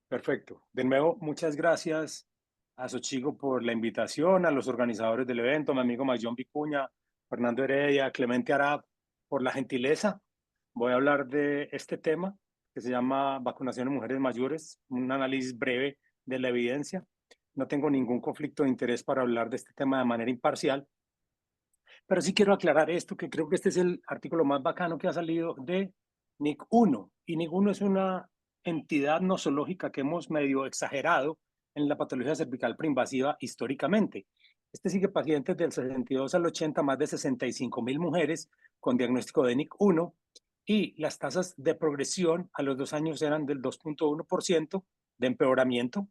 Perfecto. De nuevo, muchas gracias a Sochigo por la invitación, a los organizadores del evento, a mi amigo Mayón Vicuña, Fernando Heredia, Clemente Arab, por la gentileza. Voy a hablar de este tema que se llama vacunación en mujeres mayores, un análisis breve de la evidencia. No tengo ningún conflicto de interés para hablar de este tema de manera imparcial, pero sí quiero aclarar esto, que creo que este es el artículo más bacano que ha salido de NIC1. Y NIC1 es una entidad nosológica que hemos medio exagerado en la patología cervical preinvasiva históricamente. Este sigue pacientes del 62 al 80, más de 65,000 mujeres con diagnóstico de NIC1, y las tasas de progresión a los 2 años eran del 2,1% de empeoramiento,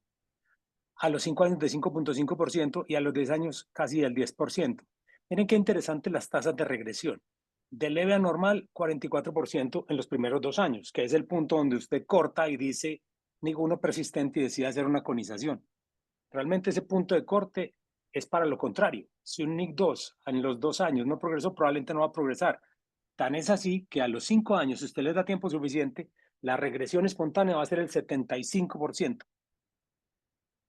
a los 5 años de 5,5% y a los 10 años casi del 10%. Miren qué interesante las tasas de regresión. De leve a normal, 44% en los primeros 2 años, que es el punto donde usted corta y dice ninguno persistente y decide hacer una conización. Realmente ese punto de corte es para lo contrario. Si un NIC2 en los 2 años no progresó, probablemente no va a progresar. Tan es así que a los 5 años, si usted les da tiempo suficiente, la regresión espontánea va a ser el 75%.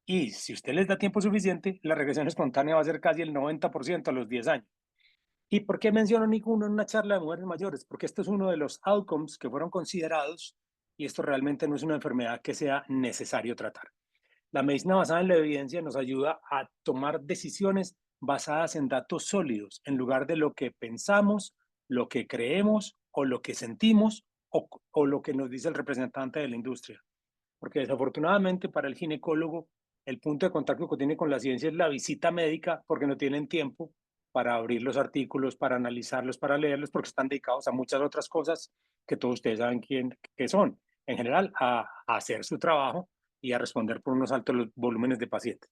Y si usted les da tiempo suficiente, la regresión espontánea va a ser casi el 90% a los 10 años. ¿Y por qué menciono ninguno en una charla de mujeres mayores? Porque esto es uno de los outcomes que fueron considerados y esto realmente no es una enfermedad que sea necesario tratar. La medicina basada en la evidencia nos ayuda a tomar decisiones basadas en datos sólidos, en lugar de lo que pensamos, lo que creemos o lo que sentimos o lo que nos dice el representante de la industria. Porque desafortunadamente para el ginecólogo el punto de contacto que tiene con la ciencia es la visita médica, porque no tienen tiempo para abrir los artículos, para analizarlos, para leerlos, porque están dedicados a muchas otras cosas que todos ustedes saben qué son. En general, a hacer su trabajo y a responder por unos altos volúmenes de pacientes.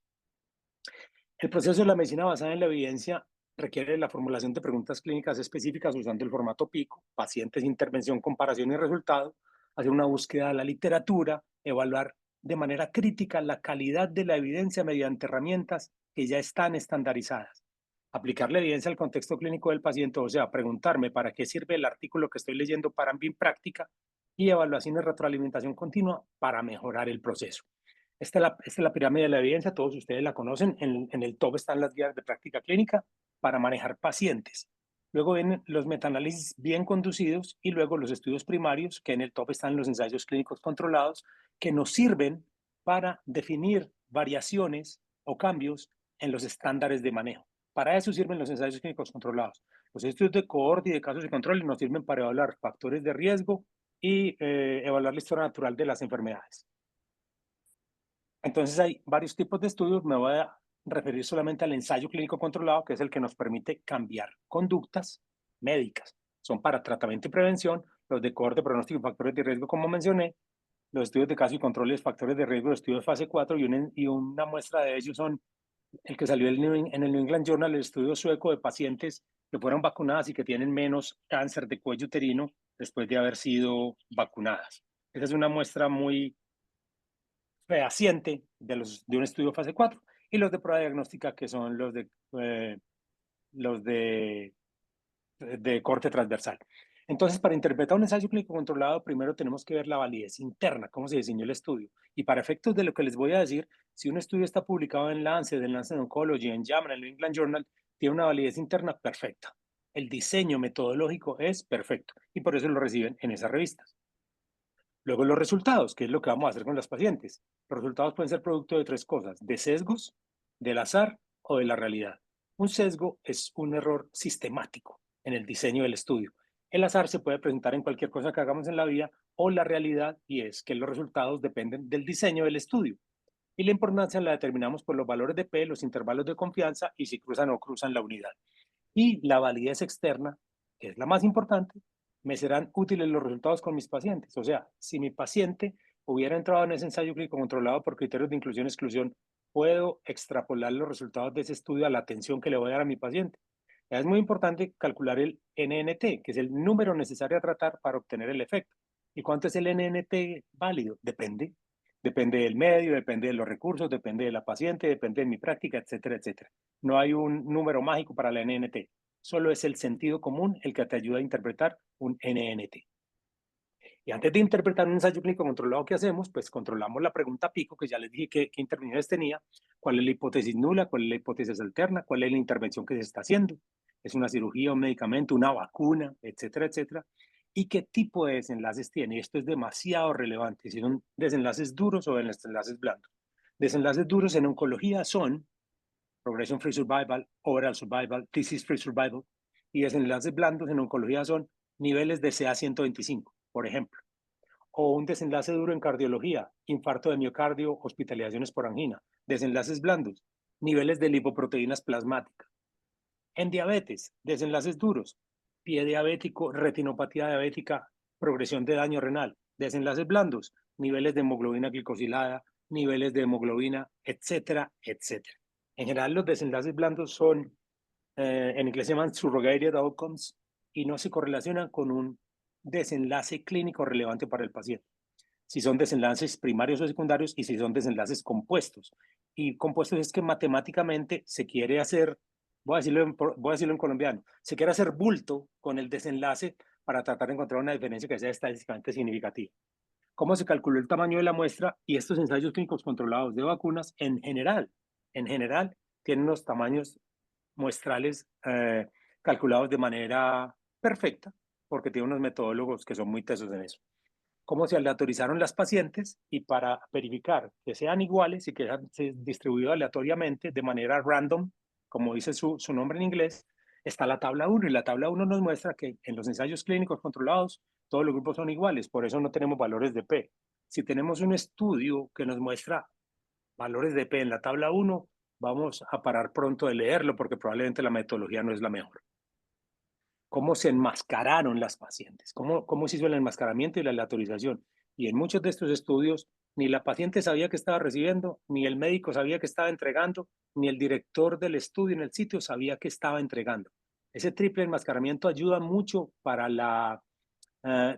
El proceso de la medicina basada en la evidencia requiere la formulación de preguntas clínicas específicas usando el formato PICO, pacientes, intervención, comparación y resultado, hacer una búsqueda de la literatura, evaluar de manera crítica la calidad de la evidencia mediante herramientas que ya están estandarizadas. Aplicar la evidencia al contexto clínico del paciente, o sea, preguntarme para qué sirve el artículo que estoy leyendo para mi práctica, y evaluación y retroalimentación continua para mejorar el proceso. Esta es la pirámide de la evidencia, todos ustedes la conocen. En el top están las guías de práctica clínica para manejar pacientes. Luego vienen los metaanálisis bien conducidos y luego los estudios primarios, que en el top están los ensayos clínicos controlados, que nos sirven para definir variaciones o cambios en los estándares de manejo. Para eso sirven los ensayos clínicos controlados. Los estudios de cohorte y de casos de control nos sirven para evaluar factores de riesgo y evaluar la historia natural de las enfermedades. Entonces hay varios tipos de estudios, me voy a referir solamente al ensayo clínico controlado, que es el que nos permite cambiar conductas médicas. Son para tratamiento y prevención, los de cohorte, pronóstico y factores de riesgo, como mencioné, los estudios de caso y controles, factores de riesgo, estudios de fase 4 y una muestra de ellos son el que salió en el New England Journal, el estudio sueco de pacientes que fueron vacunadas y que tienen menos cáncer de cuello uterino después de haber sido vacunadas. Esa es una muestra muy fehaciente de un estudio fase 4 y los de prueba diagnóstica que son los de corte transversal. Entonces, para interpretar un ensayo clínico controlado, primero tenemos que ver la validez interna, cómo se diseñó el estudio. Y para efectos de lo que les voy a decir, si un estudio está publicado en Lancet Oncology, en JAMA, en el New England Journal, tiene una validez interna perfecta. El diseño metodológico es perfecto y por eso lo reciben en esas revistas. Luego los resultados, que es lo que vamos a hacer con los pacientes. Los resultados pueden ser producto de tres cosas: de sesgos, del azar o de la realidad. Un sesgo es un error sistemático en el diseño del estudio. El azar se puede presentar en cualquier cosa que hagamos en la vida, o la realidad, y es que los resultados dependen del diseño del estudio. Y la importancia la determinamos por los valores de P, los intervalos de confianza y si cruzan o no cruzan la unidad. Y la validez externa, que es la más importante, me serán útiles los resultados con mis pacientes. O sea, si mi paciente hubiera entrado en ese ensayo clínico controlado por criterios de inclusión-exclusión, puedo extrapolar los resultados de ese estudio a la atención que le voy a dar a mi paciente. Es muy importante calcular el NNT, que es el número necesario a tratar para obtener el efecto. ¿Y cuánto es el NNT válido? Depende. Depende del medio, depende de los recursos, depende de la paciente, depende de mi práctica, etcétera, etcétera. No hay un número mágico para la NNT. Solo es el sentido común el que te ayuda a interpretar un NNT. Y antes de interpretar un ensayo clínico controlado, ¿qué hacemos? Pues controlamos la pregunta pico, que ya les dije qué intervenciones tenía, cuál es la hipótesis nula, cuál es la hipótesis alterna, cuál es la intervención que se está haciendo. Es una cirugía, un medicamento, una vacuna, etcétera, etcétera. Y qué tipo de desenlaces tiene. Esto es demasiado relevante, si son desenlaces duros o desenlaces blandos. Desenlaces duros en oncología son progression free survival, overall survival, disease free survival, y desenlaces blandos en oncología son niveles de CA125, por ejemplo, o un desenlace duro en cardiología, infarto de miocardio, hospitalizaciones por angina. Desenlaces blandos, niveles de lipoproteínas plasmáticas. En diabetes, desenlaces duros, pie diabético, retinopatía diabética, progresión de daño renal. Desenlaces blandos, niveles de hemoglobina glicosilada, niveles de hemoglobina, etcétera, etcétera. En general, los desenlaces blandos son, en inglés se llaman surrogated outcomes, y no se correlacionan con un desenlace clínico relevante para el paciente. Si son desenlaces primarios o secundarios y si son desenlaces compuestos. Y compuestos es que matemáticamente se quiere hacer, voy a decirlo en colombiano, se quiere hacer bulto con el desenlace para tratar de encontrar una diferencia que sea estadísticamente significativa. ¿Cómo se calculó el tamaño de la muestra? Y estos ensayos clínicos controlados de vacunas en general, tienen los tamaños muestrales calculados de manera perfecta, porque tiene unos metodólogos que son muy tesos en eso. Cómo se aleatorizaron las pacientes y para verificar que sean iguales y que sean distribuidos aleatoriamente de manera random, como dice su nombre en inglés, está la tabla 1 y la tabla 1 nos muestra que en los ensayos clínicos controlados todos los grupos son iguales, por eso no tenemos valores de P. Si tenemos un estudio que nos muestra valores de P en la tabla 1, vamos a parar pronto de leerlo porque probablemente la metodología no es la mejor. Cómo se enmascararon las pacientes, cómo se hizo el enmascaramiento y la aleatorización. Y en muchos de estos estudios, ni la paciente sabía que estaba recibiendo, ni el médico sabía que estaba entregando, ni el director del estudio en el sitio sabía que estaba entregando. Ese triple enmascaramiento ayuda mucho para la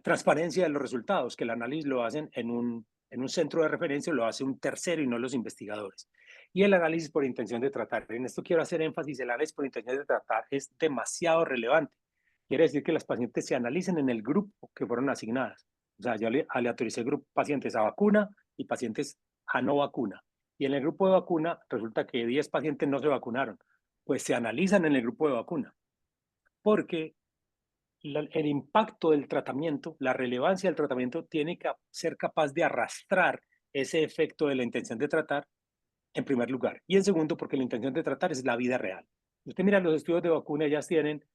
transparencia de los resultados, que el análisis lo hacen en un centro de referencia, lo hace un tercero y no los investigadores. Y el análisis por intención de tratar. En esto quiero hacer énfasis, el análisis por intención de tratar es demasiado relevante. Quiere decir que las pacientes se analicen en el grupo que fueron asignadas. O sea, yo aleatoricé pacientes a vacuna y pacientes a no vacuna. Y en el grupo de vacuna resulta que 10 pacientes no se vacunaron. Pues se analizan en el grupo de vacuna. Porque el impacto del tratamiento, la relevancia del tratamiento tiene que ser capaz de arrastrar ese efecto de la intención de tratar en primer lugar. Y en segundo, porque la intención de tratar es la vida real. Usted mira, los estudios de vacuna ya tienen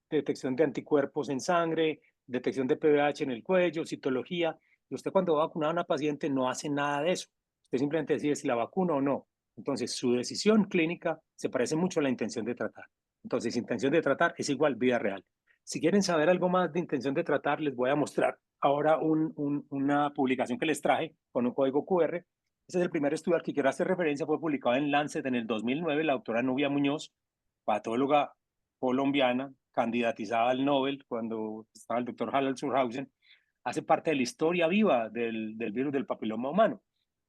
detección de anticuerpos en sangre, detección de PVH en el cuello, citología. Y usted cuando va a vacunar a una paciente no hace nada de eso. Usted simplemente decide si la vacuna o no. Entonces, su decisión clínica se parece mucho a la intención de tratar. Entonces, intención de tratar es igual vida real. Si quieren saber algo más de intención de tratar, les voy a mostrar ahora una publicación que les traje con un código QR. Ese es el primer estudio al que quiero hacer referencia, fue publicado en Lancet en el 2009, la doctora Nubia Muñoz, patóloga colombiana, candidatizada al Nobel cuando estaba el doctor Harald Surhausen, hace parte de la historia viva del virus del papiloma humano.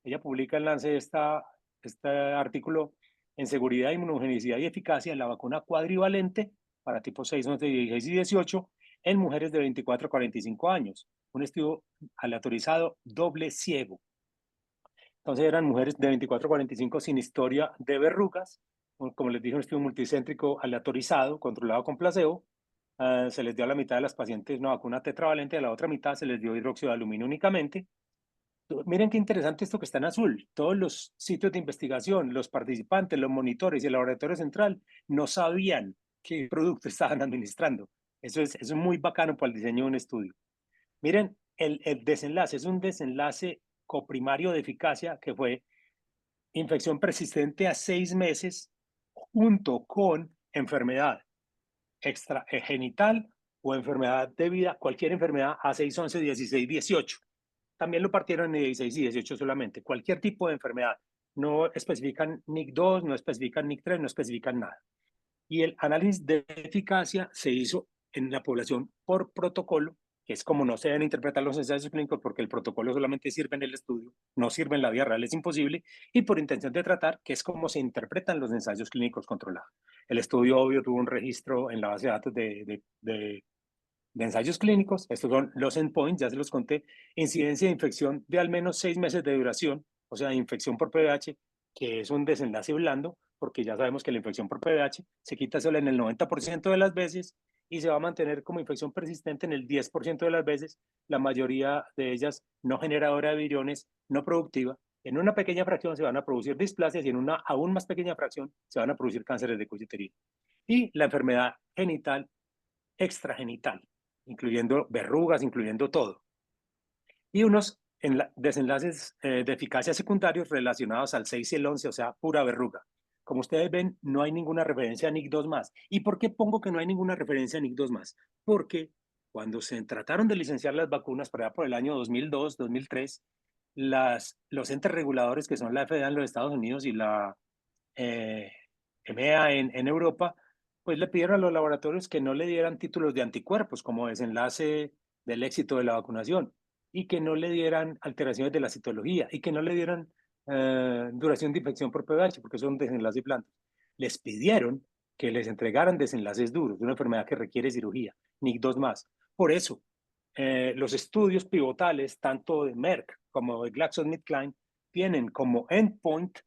Ella publica en Lancet este artículo en seguridad, inmunogenicidad y eficacia en la vacuna cuadrivalente para tipo 6, 11, 16 y 18 en mujeres de 24 a 45 años. Un estudio aleatorizado doble ciego. Entonces eran mujeres de 24 a 45 sin historia de verrugas, como les dije, un estudio multicéntrico aleatorizado, controlado con placebo. Se les dio a la mitad de las pacientes una vacuna tetravalente, a la otra mitad se les dio hidróxido de aluminio únicamente. Miren qué interesante esto que está en azul. Todos los sitios de investigación, los participantes, los monitores y el laboratorio central no sabían qué producto estaban administrando. Eso es muy bacano para el diseño de un estudio. Miren, el desenlace es un desenlace coprimario de eficacia que fue infección persistente a 6 meses junto con enfermedad extragenital o enfermedad debida, cualquier enfermedad a 6, 11, 16, 18. También lo partieron en 16 y 18 solamente, cualquier tipo de enfermedad. No especifican NIC2, no especifican NIC3, no especifican nada. Y el análisis de eficacia se hizo en la población por protocolo, que es como no se deben interpretar los ensayos clínicos porque el protocolo solamente sirve en el estudio, no sirve en la vida real, es imposible, y por intención de tratar, que es como se interpretan los ensayos clínicos controlados. El estudio obvio tuvo un registro en la base de datos de de ensayos clínicos, estos son los endpoints, ya se los conté, incidencia de infección de al menos 6 meses de duración, o sea, infección por PVH, que es un desenlace blando, porque ya sabemos que la infección por PVH se quita solo en el 90% de las veces y se va a mantener como infección persistente en el 10% de las veces, la mayoría de ellas no generadora de viriones, no productiva. En una pequeña fracción se van a producir displasias y en una aún más pequeña fracción se van a producir cánceres de cuello uterino. Y la enfermedad genital extragenital, incluyendo verrugas, incluyendo todo. Y unos desenlaces de eficacia secundarios relacionados al 6 y el 11, o sea, pura verruga. Como ustedes ven, no hay ninguna referencia a NIC2 más. ¿Y por qué pongo que no hay ninguna referencia a NIC2 más? Porque cuando se trataron de licenciar las vacunas por allá por el año 2002, 2003, los entes reguladores que son la FDA en los Estados Unidos y la EMEA en Europa, pues le pidieron a los laboratorios que no le dieran títulos de anticuerpos como desenlace del éxito de la vacunación y que no le dieran alteraciones de la citología y que no le dieran duración de infección por PVH, porque son desenlaces blandos. Les pidieron que les entregaran desenlaces duros de una enfermedad que requiere cirugía, NIC2 más. Por eso, los estudios pivotales, tanto de Merck como de GlaxoSmithKline, tienen como endpoint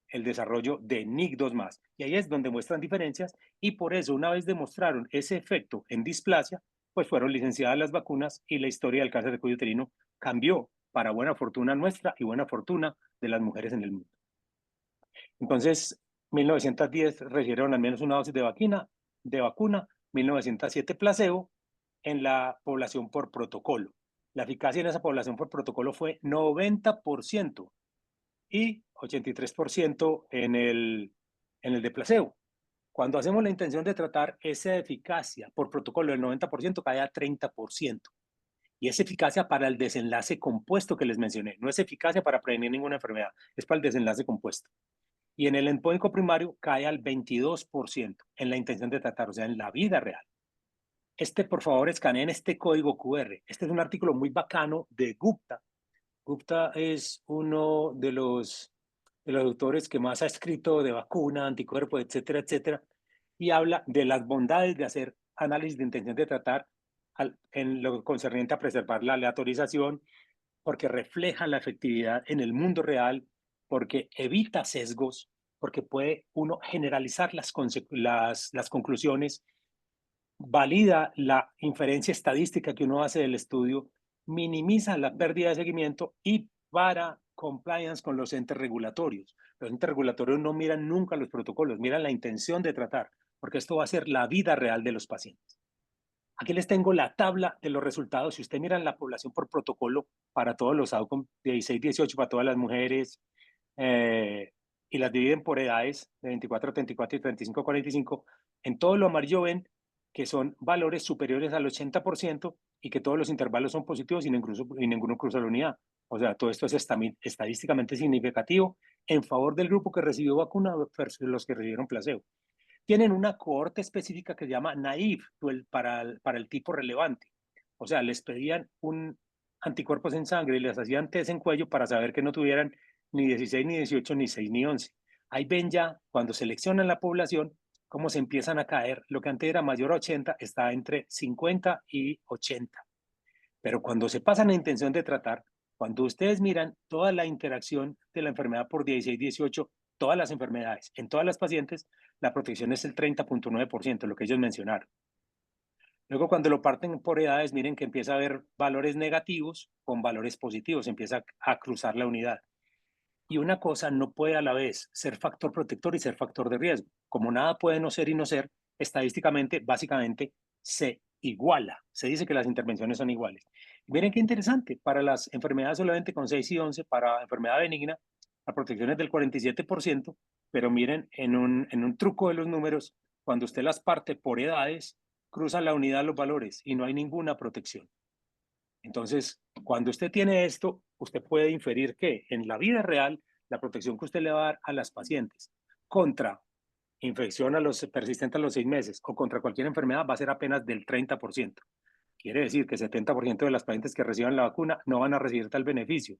el desarrollo de NIC2 más. Y ahí es donde muestran diferencias y por eso una vez demostraron ese efecto en displasia, pues fueron licenciadas las vacunas y la historia del cáncer de cuello uterino cambió para buena fortuna nuestra y buena fortuna de las mujeres en el mundo. Entonces, 1910 recibieron al menos una dosis de vacuna 1907 placebo en la población por protocolo. La eficacia en esa población por protocolo fue 90% y 83% en el de placebo. Cuando hacemos la intención de tratar, esa eficacia por protocolo del 90% cae a 30%. Y es eficacia para el desenlace compuesto que les mencioné. No es eficacia para prevenir ninguna enfermedad, es para el desenlace compuesto. Y en el endpoint primario cae al 22% en la intención de tratar, o sea, en la vida real. Por favor, escaneen este código QR. Este es un artículo muy bacano de Gupta. Gupta es uno de los autores que más ha escrito de vacuna, anticuerpos, etcétera, etcétera, y habla de las bondades de hacer análisis de intención de tratar en lo concerniente a preservar la aleatorización, porque refleja la efectividad en el mundo real, porque evita sesgos, porque puede uno generalizar las conclusiones, valida la inferencia estadística que uno hace del estudio, minimiza la pérdida de seguimiento y para compliance con los entes regulatorios. Los entes regulatorios no miran nunca los protocolos, miran la intención de tratar, porque esto va a ser la vida real de los pacientes. Aquí les tengo la tabla de los resultados. Si usted mira la población por protocolo para todos los outcomes, 16, 18 para todas las mujeres, y las dividen por edades, de 24 a 34 y 35 a 45, en todo lo amarillo ven que son valores superiores al 80% y que todos los intervalos son positivos y ninguno cruza la unidad. O sea, todo esto es estadísticamente significativo en favor del grupo que recibió vacuna versus los que recibieron placebo. Tienen una cohorte específica que se llama naive para el tipo relevante. O sea, les pedían un anticuerpos en sangre y les hacían test en cuello para saber que no tuvieran ni 16, ni 18, ni 6, ni 11. Ahí ven ya, cuando seleccionan la población, cómo se empiezan a caer. Lo que antes era mayor a 80 está entre 50 y 80. Pero cuando se pasan la intención de tratar, cuando ustedes miran toda la interacción de la enfermedad por 16, 18, todas las enfermedades, en todas las pacientes, la protección es el 30.9%, lo que ellos mencionaron. Luego, cuando lo parten por edades, miren que empieza a haber valores negativos con valores positivos, empieza a cruzar la unidad. Y una cosa no puede a la vez ser factor protector y ser factor de riesgo. Como nada puede no ser y no ser, estadísticamente, básicamente, se iguala. Se dice que las intervenciones son iguales. Miren qué interesante, para las enfermedades solamente con 6 y 11, para enfermedad benigna, la protección es del 47%, pero miren, en un truco de los números, cuando usted las parte por edades, cruzan la unidad los valores y no hay ninguna protección. Entonces, cuando usted tiene esto, usted puede inferir que en la vida real, la protección que usted le va a dar a las pacientes contra infección persistente a los 6 meses o contra cualquier enfermedad va a ser apenas del 30%. Quiere decir que 70% de las pacientes que reciban la vacuna no van a recibir tal beneficio.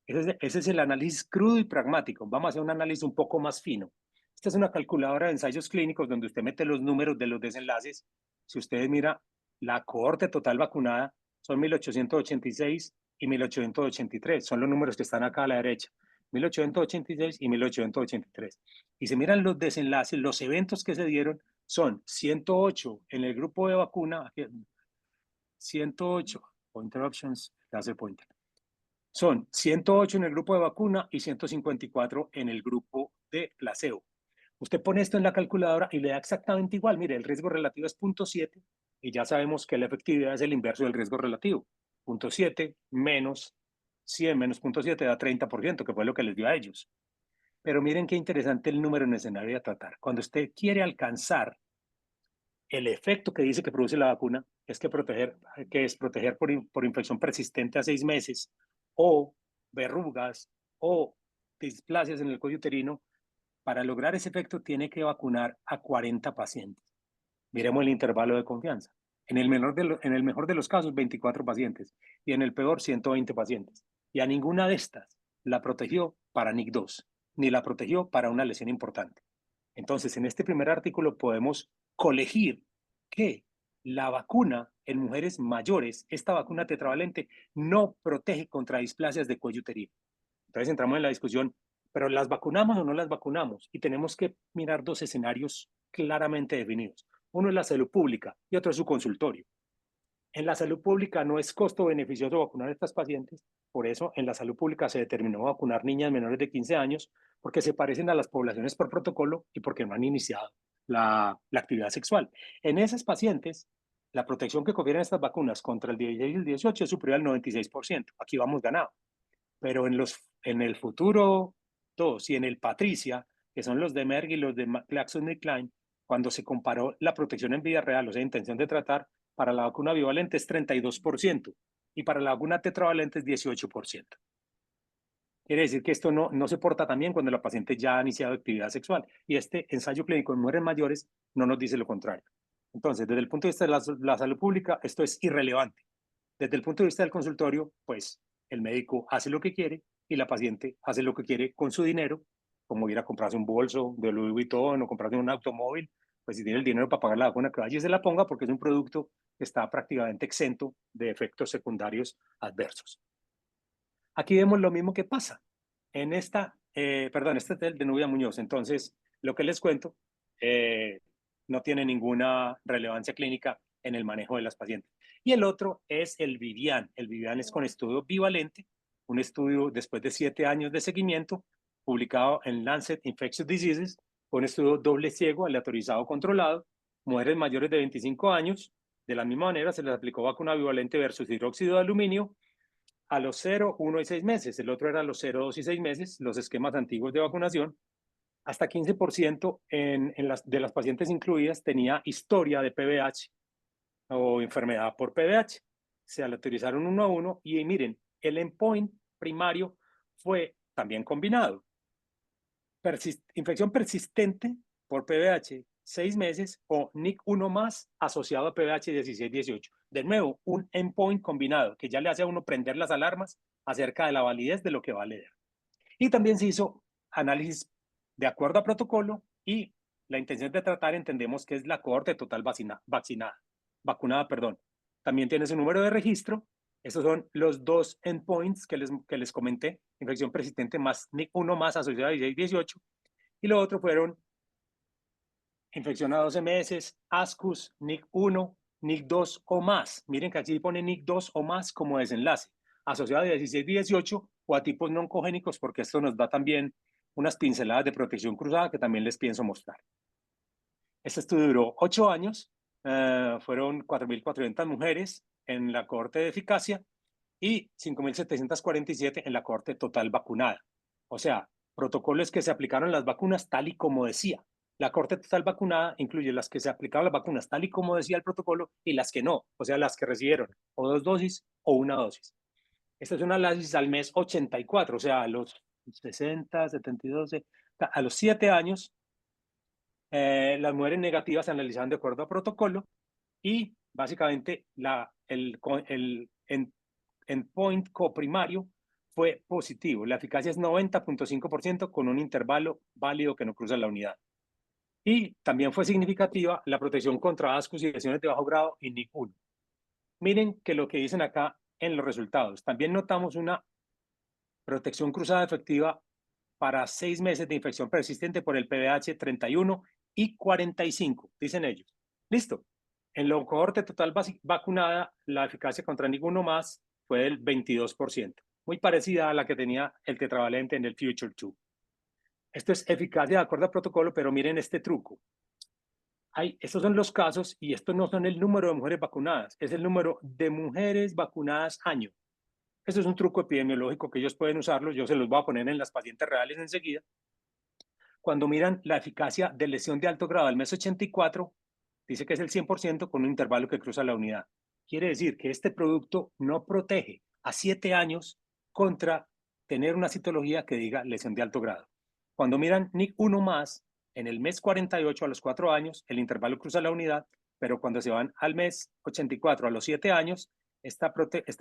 Ese es el análisis crudo y pragmático. Vamos a hacer un análisis un poco más fino. Esta es una calculadora de ensayos clínicos donde usted mete los números de los desenlaces. Si usted mira La cohorte total vacunada son 1886 y 1883. Son los números que están acá a la derecha. 1886 y 1883. Y se miran los desenlaces, los eventos que se dieron son 108 en el grupo de vacuna, 108, interruptions, laser pointer. Son 108 en el grupo de vacuna y 154 en el grupo de placebo. Usted pone esto en la calculadora y le da exactamente igual. Mire, el riesgo relativo es 0.7 y ya sabemos que la efectividad es el inverso del riesgo relativo. 0.7 menos 100 menos 0.7 da 30%, que fue lo que les dio a ellos. Pero miren qué interesante el número en el escenario a tratar. Cuando usted quiere alcanzar el efecto que dice que produce la vacuna, es que proteger por infección persistente a 6 meses o verrugas o displasias en el cuello uterino. Para lograr ese efecto tiene que vacunar a 40 pacientes. Miremos el intervalo de confianza. En el mejor de los casos, 24 pacientes y en el peor, 120 pacientes. Y a ninguna de estas la protegió para NIC2, ni la protegió para una lesión importante. Entonces, en este primer artículo podemos colegir que la vacuna en mujeres mayores, esta vacuna tetravalente, no protege contra displasias de cuello uterino. Entonces entramos en la discusión, ¿pero las vacunamos o no las vacunamos? Y tenemos que mirar dos escenarios claramente definidos. Uno es la salud pública y otro es su consultorio. En la salud pública no es costo beneficioso vacunar a estas pacientes, por eso en la salud pública se determinó vacunar niñas menores de 15 años porque se parecen a las poblaciones por protocolo y porque no han iniciado la actividad sexual. En esas pacientes, la protección que confieren estas vacunas contra el 16 y el 18 es superior al 96%. Aquí vamos ganado. Pero en el futuro 2 y en el Patricia, que son los de Merck y los de GlaxoSmithKline, cuando se comparó la protección en vida real, o sea, intención de tratar, para la vacuna bivalente es 32% y para la vacuna tetravalente es 18%. Quiere decir que esto no se porta tan bien cuando la paciente ya ha iniciado actividad sexual. Y este ensayo clínico en mujeres mayores no nos dice lo contrario. Entonces, desde el punto de vista de la salud pública, esto es irrelevante. Desde el punto de vista del consultorio, pues el médico hace lo que quiere y la paciente hace lo que quiere con su dinero, como ir a comprarse un bolso de Louis Vuitton o comprarse un automóvil, pues si tiene el dinero para pagar la vacuna, que vaya y se la ponga porque es un producto que está prácticamente exento de efectos secundarios adversos. Aquí vemos lo mismo que pasa en este es de Nubia Muñoz. Entonces, lo que les cuento no tiene ninguna relevancia clínica en el manejo de las pacientes. Y el otro es el Vivian. El Vivian es con estudio bivalente, un estudio después de 7 años de seguimiento, publicado en Lancet Infectious Diseases, un estudio doble ciego, aleatorizado, controlado, mujeres mayores de 25 años. De la misma manera, se les aplicó vacuna bivalente versus hidróxido de aluminio a los 0, 1 y 6 meses. El otro era a los 0, 2 y 6 meses, los esquemas antiguos de vacunación. Hasta 15% de las pacientes incluidas tenía historia de PVH o enfermedad por PVH. Se aleatorizaron uno a uno y miren, el endpoint primario fue también combinado. Infección persistente por PVH 6 meses o NIC1 más asociado a PVH 16-18. De nuevo, un endpoint combinado que ya le hace a uno prender las alarmas acerca de la validez de lo que va a leer. Y también se hizo análisis de acuerdo a protocolo y la intención de tratar entendemos que es la cohorte total vacunada. También tiene su número de registro. Estos son los dos endpoints que les comenté, infección persistente más NIC1 más asociado a 16-18. Y lo otro fueron infección a 12 meses, ASCUS, NIC1, NIC2 o más. Miren que aquí pone NIC2 o más como desenlace, asociado a 16-18 o a tipos no oncogénicos, porque esto nos da también unas pinceladas de protección cruzada que también les pienso mostrar. Este estudio duró 8 años, fueron 4.400 mujeres en la cohorte de eficacia y 5.747 en la cohorte total vacunada. O sea, protocolos que se aplicaron las vacunas tal y como decía. La cohorte total vacunada incluye las que se aplicaron las vacunas tal y como decía el protocolo y las que no, o sea, las que recibieron o 2 dosis o 1 dosis. Este es un análisis al mes 84, o sea, a los 60, 72, a los 7 años, las mujeres negativas se analizaban de acuerdo a protocolo y básicamente el endpoint coprimario fue positivo. La eficacia es 90.5% con un intervalo válido que no cruza la unidad. Y también fue significativa la protección contra ascus y lesiones de bajo grado y NIC1. Miren que lo que dicen acá en los resultados. También notamos una protección cruzada efectiva para 6 meses de infección persistente por el PVH 31 y 45, dicen ellos. Listo. En la cohorte total vacunada, la eficacia contra ninguno más fue del 22%, muy parecida a la que tenía el tetravalente en el Future 2. Esto es eficacia de acuerdo al protocolo, pero miren este truco. Estos son los casos y estos no son el número de mujeres vacunadas, es el número de mujeres vacunadas año. Esto es un truco epidemiológico que ellos pueden usarlo, yo se los voy a poner en las pacientes reales enseguida. Cuando miran la eficacia de lesión de alto grado al mes 84, dice que es el 100% con un intervalo que cruza la unidad. Quiere decir que este producto no protege a 7 años contra tener una citología que diga lesión de alto grado. Cuando miran NIC1 más, en el mes 48 a los 4 años, el intervalo cruza la unidad, pero cuando se van al mes 84 a los 7 años, esta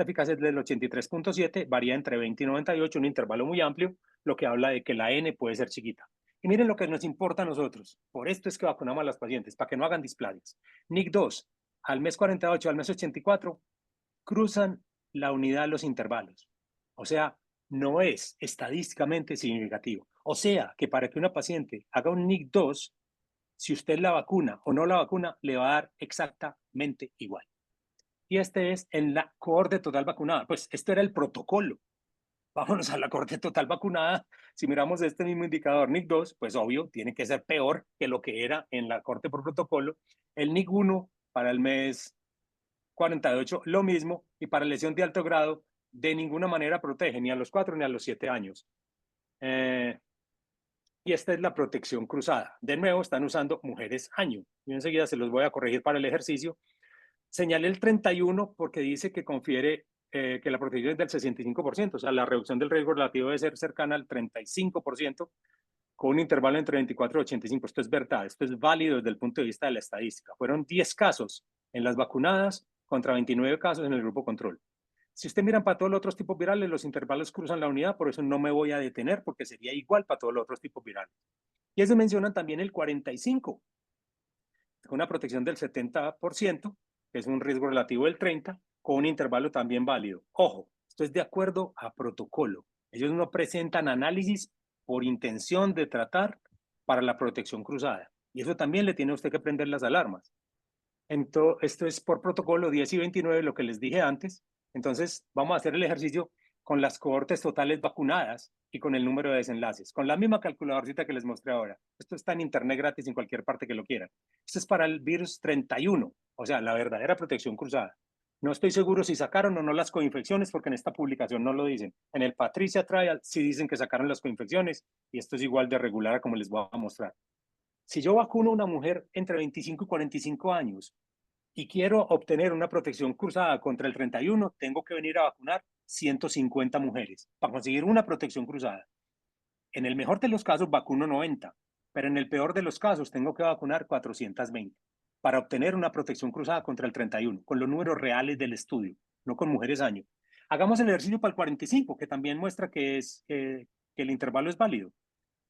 eficacia es del 83.7, varía entre 20 y 98, un intervalo muy amplio, lo que habla de que la N puede ser chiquita. Y miren lo que nos importa a nosotros. Por esto es que vacunamos a las pacientes, para que no hagan displasias. NIC2, al mes 48, al mes 84, cruzan la unidad los intervalos. O sea, no es estadísticamente significativo. O sea, que para que una paciente haga un NIC2, si usted la vacuna o no la vacuna, le va a dar exactamente igual. Y este es en la cohorte total vacunada. Pues esto era el protocolo. Vámonos a la cohorte total vacunada. Si miramos este mismo indicador NIC2, pues obvio, tiene que ser peor que lo que era en la cohorte por protocolo. El NIC1 para el mes 48, lo mismo, y para lesión de alto grado, de ninguna manera protege, ni a los 4 ni a los 7 años. Y esta es la protección cruzada. De nuevo, están usando mujeres año. Y enseguida se los voy a corregir para el ejercicio. Señalé el 31 porque dice que confiere que la protección es del 65%, o sea, la reducción del riesgo relativo debe ser cercana al 35%, con un intervalo entre 24 y 85. Esto es verdad, esto es válido desde el punto de vista de la estadística. Fueron 10 casos en las vacunadas contra 29 casos en el grupo control. Si usted miran para todos los otros tipos virales, los intervalos cruzan la unidad, por eso no me voy a detener, porque sería igual para todos los otros tipos virales. Y eso mencionan también el 45, con una protección del 70%, que es un riesgo relativo del 30%, con un intervalo también válido. Ojo, esto es de acuerdo a protocolo. Ellos no presentan análisis por intención de tratar para la protección cruzada. Y eso también le tiene a usted que prender las alarmas. Esto es por protocolo 10 y 29, lo que les dije antes. Entonces, vamos a hacer el ejercicio con las cohortes totales vacunadas y con el número de desenlaces, con la misma calculadorcita que les mostré ahora. Esto está en internet gratis en cualquier parte que lo quieran. Esto es para el virus 31, o sea, la verdadera protección cruzada. No estoy seguro si sacaron o no las coinfecciones, porque en esta publicación no lo dicen. En el Patricia Trial sí dicen que sacaron las coinfecciones, y esto es igual de regular como les voy a mostrar. Si yo vacuno a una mujer entre 25 y 45 años y quiero obtener una protección cruzada contra el 31, tengo que venir a vacunar 150 mujeres para conseguir una protección cruzada. En el mejor de los casos vacuno 90, pero en el peor de los casos tengo que vacunar 420 para obtener una protección cruzada contra el 31, con los números reales del estudio, no con mujeres año. Hagamos el ejercicio para el 45, que también muestra que el intervalo es válido.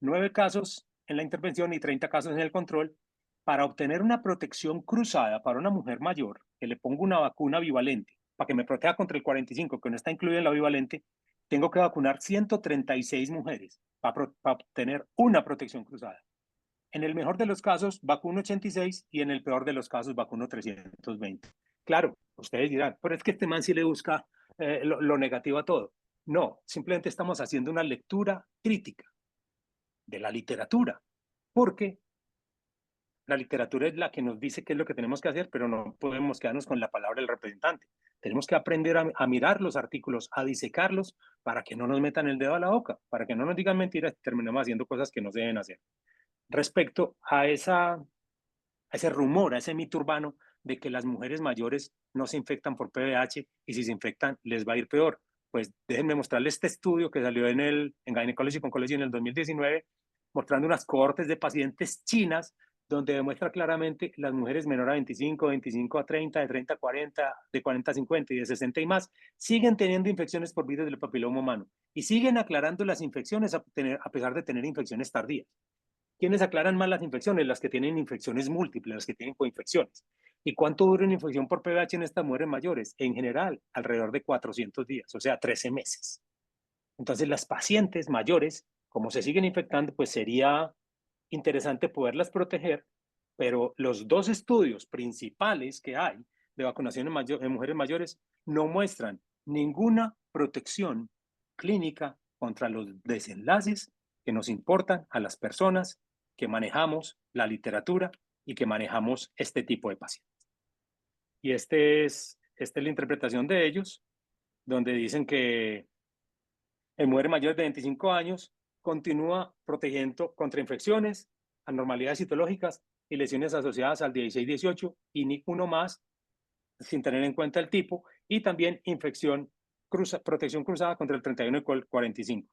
9 casos en la intervención y 30 casos en el control. Para obtener una protección cruzada para una mujer mayor, que le pongo una vacuna bivalente, para que me proteja contra el 45, que no está incluido en la bivalente, tengo que vacunar 136 mujeres para obtener una protección cruzada. En el mejor de los casos, vacuno 86 y en el peor de los casos, vacuno 320. Claro, ustedes dirán, pero es que este man sí le busca lo negativo a todo. No, simplemente estamos haciendo una lectura crítica de la literatura, porque la literatura es la que nos dice qué es lo que tenemos que hacer, pero no podemos quedarnos con la palabra del representante. Tenemos que aprender a mirar los artículos, a disecarlos, para que no nos metan el dedo a la boca, para que no nos digan mentiras y terminemos haciendo cosas que no se deben hacer. Respecto a ese rumor, a ese mito urbano de que las mujeres mayores no se infectan por PVH y si se infectan les va a ir peor. Pues déjenme mostrarles este estudio que salió en Gynecology Oncology en el 2019, mostrando unas cohortes de pacientes chinas donde demuestra claramente las mujeres menor a 25, 25 a 30, de 30 a 40, de 40 a 50 y de 60 y más, siguen teniendo infecciones por virus del papiloma humano y siguen aclarando las infecciones a pesar de tener infecciones tardías. ¿Quiénes aclaran más las infecciones? Las que tienen infecciones múltiples, las que tienen coinfecciones. ¿Y cuánto dura una infección por PVH en estas mujeres mayores? En general, alrededor de 400 días, o sea, 13 meses. Entonces, las pacientes mayores, como se siguen infectando, pues sería interesante poderlas proteger, pero los dos estudios principales que hay de vacunación en mujeres mayores no muestran ninguna protección clínica contra los desenlaces que nos importan a las personas que manejamos la literatura y que manejamos este tipo de pacientes. Y esta es la interpretación de ellos, donde dicen que en mujeres mayores de 25 años continúa protegiendo contra infecciones, anormalidades citológicas y lesiones asociadas al 16-18 y ni uno más sin tener en cuenta el tipo, y también protección cruzada contra el 31 y 45.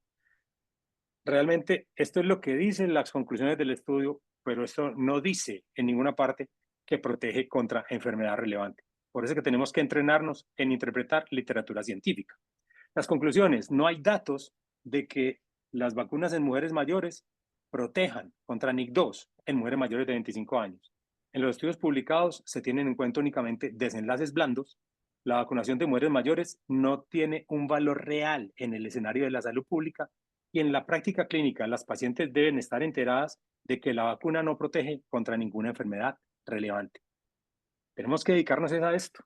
Realmente esto es lo que dicen las conclusiones del estudio, pero esto no dice en ninguna parte que protege contra enfermedad relevante. Por eso es que tenemos que entrenarnos en interpretar literatura científica. Las conclusiones: no hay datos de que las vacunas en mujeres mayores protejan contra NIC2 en mujeres mayores de 25 años. En los estudios publicados se tienen en cuenta únicamente desenlaces blandos. La vacunación de mujeres mayores no tiene un valor real en el escenario de la salud pública, y en la práctica clínica las pacientes deben estar enteradas de que la vacuna no protege contra ninguna enfermedad relevante. Tenemos que dedicarnos a esto,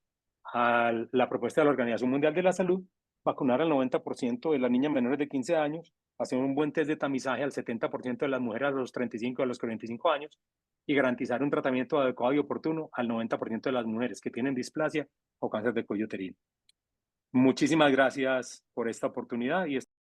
a la propuesta de la Organización Mundial de la Salud: vacunar al 90% de las niñas menores de 15 años, hacer un buen test de tamizaje al 70% de las mujeres a los 35 y a los 45 años, y garantizar un tratamiento adecuado y oportuno al 90% de las mujeres que tienen displasia o cáncer de cuello uterino. Muchísimas gracias por esta oportunidad y